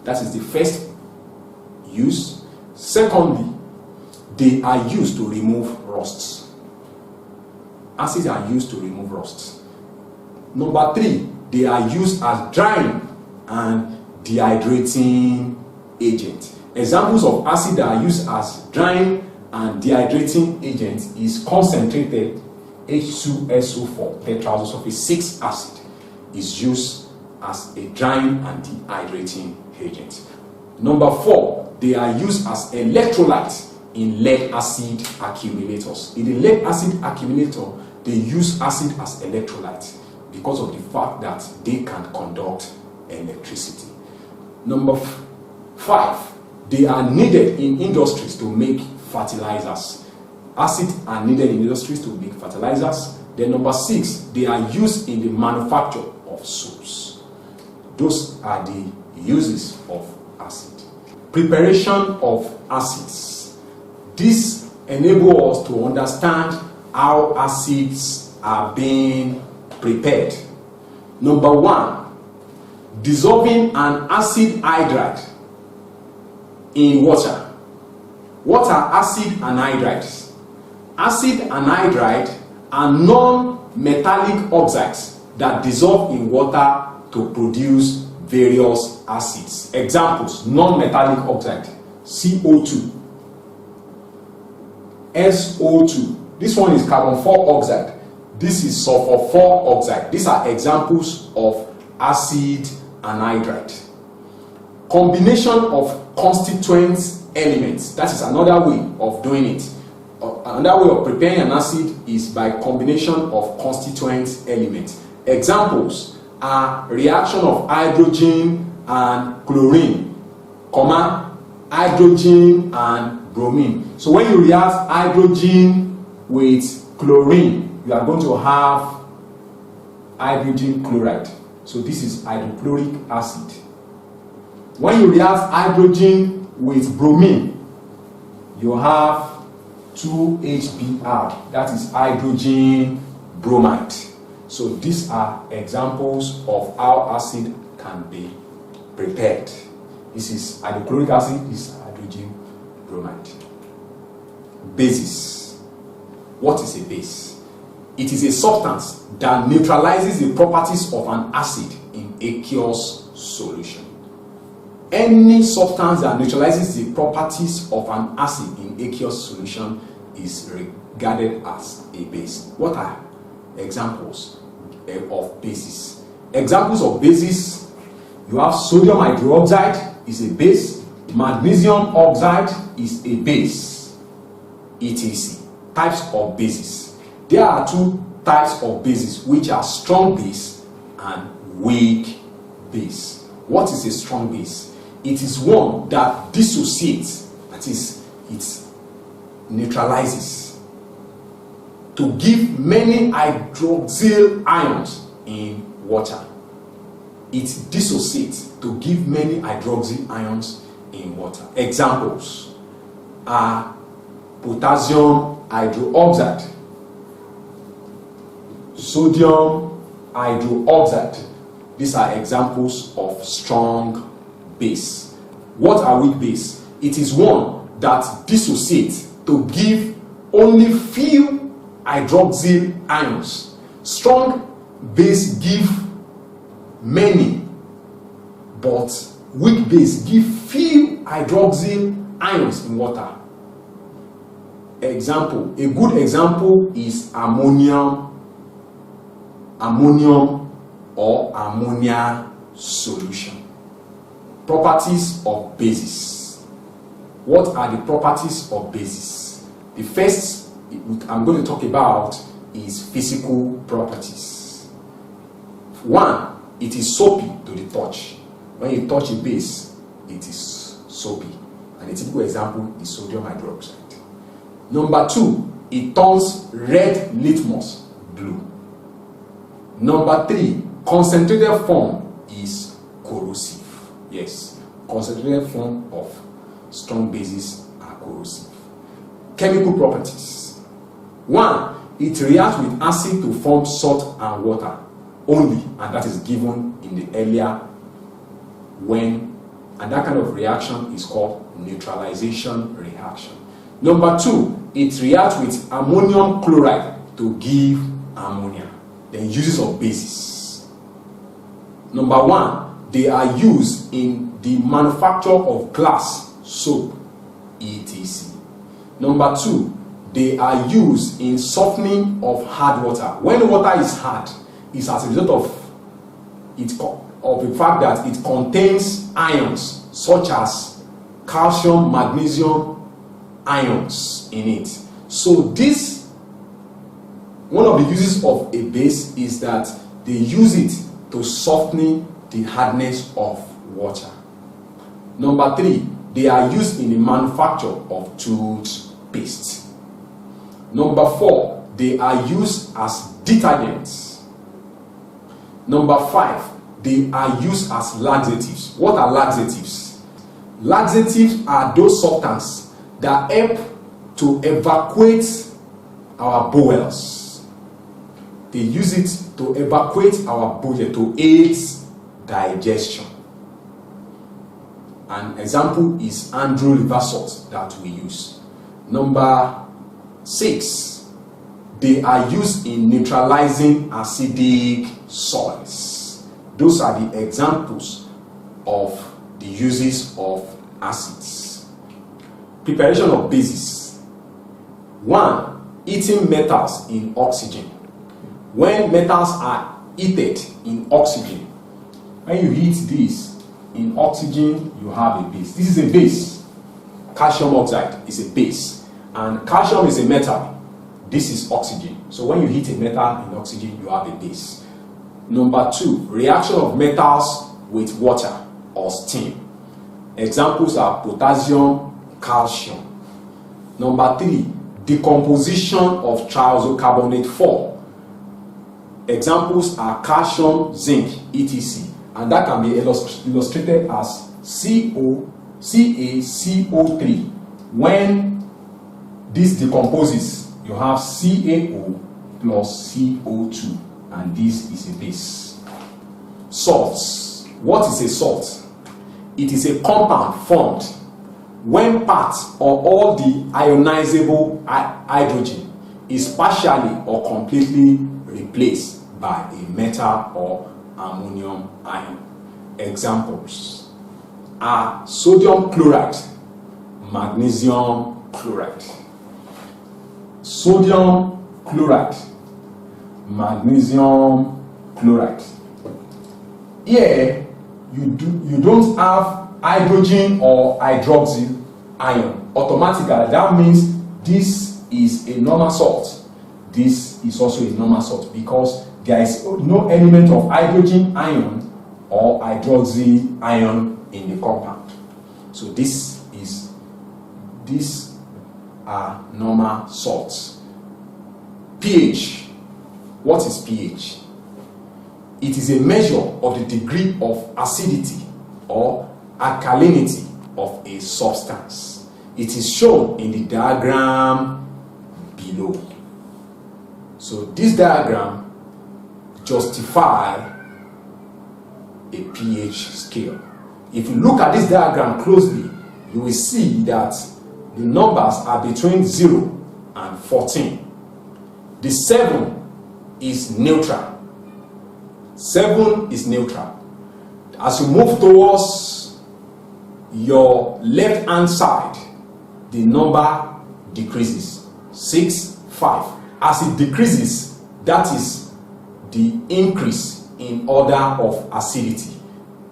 That is the first use. Secondly, they are used to remove rusts. Acids are used to remove rusts. Number 3, they are used as drying and dehydrating agent. Examples of acid that are used as drying and dehydrating agent is concentrated H2SO4 tetraoxosulfate 6 acid is used as a drying and dehydrating agent. Number 4, they are used as electrolytes in lead acid accumulators. In the lead acid accumulator, they use acid as electrolyte because of the fact that they can conduct electricity. Number 5, they are needed in industries to make fertilizers. Acids are needed in industries to make fertilizers. Then number 6, they are used in the manufacture of soaps. Those are the uses of acid. Preparation of acids. This enables us to understand how acids are being prepared. Number 1, dissolving an acid hydride in water. What are acid anhydrides? Acid anhydride are non-metallic oxides that dissolve in water to produce various acids. Examples: non-metallic oxide, CO2, SO2. This one is carbon 4 oxide. This is sulfur 4 oxide. These are examples of acid anhydride. Combination of constituent elements. That is another way of doing it. Another way of preparing an acid is by combination of constituent elements. Examples are reaction of hydrogen and chlorine, hydrogen and bromine. So when you react hydrogen with chlorine, you are going to have hydrogen chloride. So this is hydrochloric acid. When you react hydrogen with bromine, you have 2HBr, that is hydrogen bromide. So these are examples of how acid can be prepared. This is hydrochloric acid, this is hydrogen bromide. Bases. What is a base? It is a substance that neutralizes the properties of an acid in aqueous solution. Any substance that neutralizes the properties of an acid in aqueous solution is regarded as a base. What are examples of bases? Examples of bases: you have sodium hydroxide is a base, magnesium oxide is a base, etc. Types of bases. There are 2 types of bases, which are strong base and weak base. What is a strong base? It is one that dissociates, that is, it neutralizes to give many hydroxyl ions in water. It dissociates to give many hydroxyl ions in water. Examples are potassium hydroxide, sodium hydroxide. These are examples of strong base. What are weak base? It is one that dissociates to give only few hydroxyl ions. Strong base give many, but weak base give few hydroxyl ions in water. Example, a good example is ammonium or ammonia solution. Properties of bases. What are the properties of bases? The first I'm going to talk about is physical properties. 1, it is soapy to the touch. When you touch a base, it is soapy. And a typical example is sodium hydroxide. Number 2, it turns red litmus blue. Number 3, concentrated form is corrosive. Yes, concentrated form of strong bases are corrosive. Chemical properties. 1, it reacts with acid to form salt and water only, and that is given in the earlier when And that kind of reaction is called neutralization reaction. Number 2, it reacts with ammonium chloride to give ammonia. Then uses of bases. Number 1, they are used in the manufacture of glass, soap, etc. Number 2, they are used in softening of hard water. When water is hard, it's as a result of the fact that it contains ions such as calcium, magnesium ions in it. So this, one of the uses of a base is that they use it to soften the hardness of water. Number 3, they are used in the manufacture of toothpaste. Number 4, they are used as detergents. Number 5, they are used as laxatives. What are laxatives? Laxatives are those substances that help to evacuate our bowels. They use it to evacuate our bowels to aid digestion. An example is andro liver salt that we use. Number 6, they are used in neutralizing acidic soils. Those are the examples of the uses of acids. Preparation of bases. 1, heating metals in oxygen. When metals are heated in oxygen, when you heat this in oxygen, you have a base. This is a base. Calcium oxide is a base, and calcium is a metal. This is oxygen. So when you heat a metal in oxygen, you have a base. Number 2, reaction of metals with water or steam. Examples are potassium, calcium. Number 3, decomposition of thiazocarbonate 4. Examples are calcium, zinc, etc. And that can be illustrated as CaCO3. When this decomposes, you have CaO plus CO2, and this is a base. Salts. What is a salt? It is a compound formed when part or all the ionizable hydrogen is partially or completely replaced by a metal or ammonium ion. Examples are sodium chloride, magnesium chloride. Sodium chloride, magnesium chloride. Here you don't have hydrogen or hydroxyl ion automatically. That means this is a normal salt. This is also a normal salt because there is no element of hydrogen ion or hydroxyl ion in the compound. So these are normal salts. pH. What is pH? It is a measure of the degree of acidity or alkalinity of a substance. It is shown in the diagram below. So this diagram justifies a pH scale. If you look at this diagram closely, you will see that the numbers are between 0 and 14. The 7 is neutral. 7 is neutral. As you move towards your left hand side, the number decreases. 6, 5. As it decreases, that is the increase in order of acidity.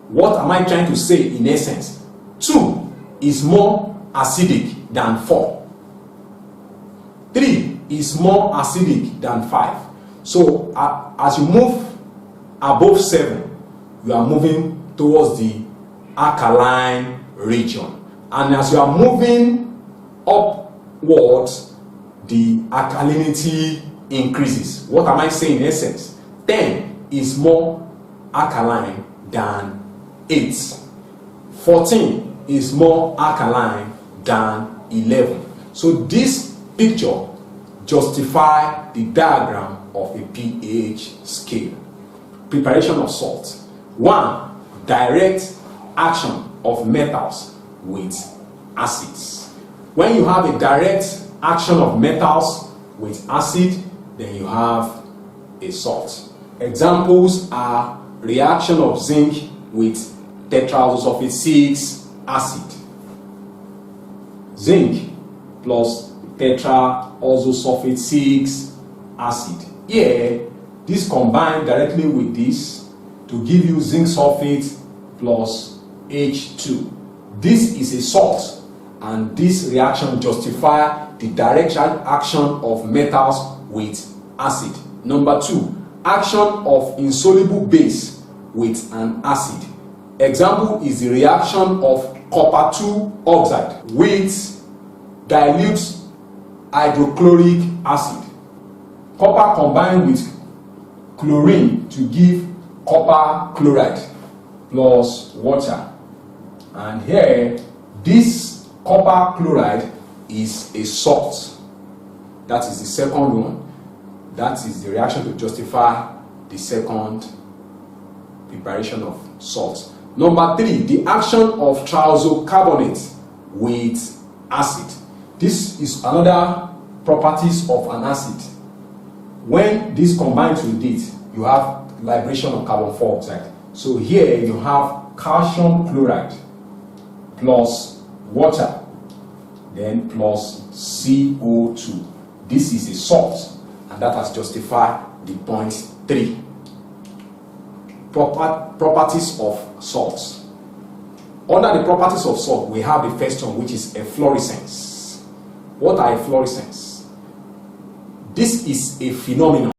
What am I trying to say in essence? 2 is more acidic than 4. 3 is more acidic than 5. So as you move above 7, you are moving towards the alkaline region. And as you are moving upwards, the alkalinity increases. What am I saying in essence? 10 is more alkaline than 8. 14 is more alkaline than 11. So this picture justifies the diagram of a pH scale. Preparation of salt. 1. Direct action of metals with acids. When you have a direct action of metals with acid, then you have a salt. Examples are reaction of zinc with tetraoxosulfate 6 acid. Zinc plus tetraoxosulfate 6 acid. Here, this combined directly with this to give you zinc sulfate plus H2. This is a salt, and this reaction justifies the direct action of metals with acid. Number 2, action of insoluble base with an acid. Example is the reaction of copper 2 oxide with dilute hydrochloric acid. Copper combined with chlorine to give copper chloride plus water. And here, this copper chloride is a salt. That is the second one. That is the reaction to justify the second preparation of salt. Number 3, the action of thiazocarbonate with acid. This is another properties of an acid. When this combines with it, you have liberation of carbon dioxide. So here you have calcium chloride plus water, then plus CO2. This is a salt, and that has justified the point 3. Properties of salts. Under the properties of salt, we have the first one, which is efflorescence. What are efflorescence? This is a phenomenon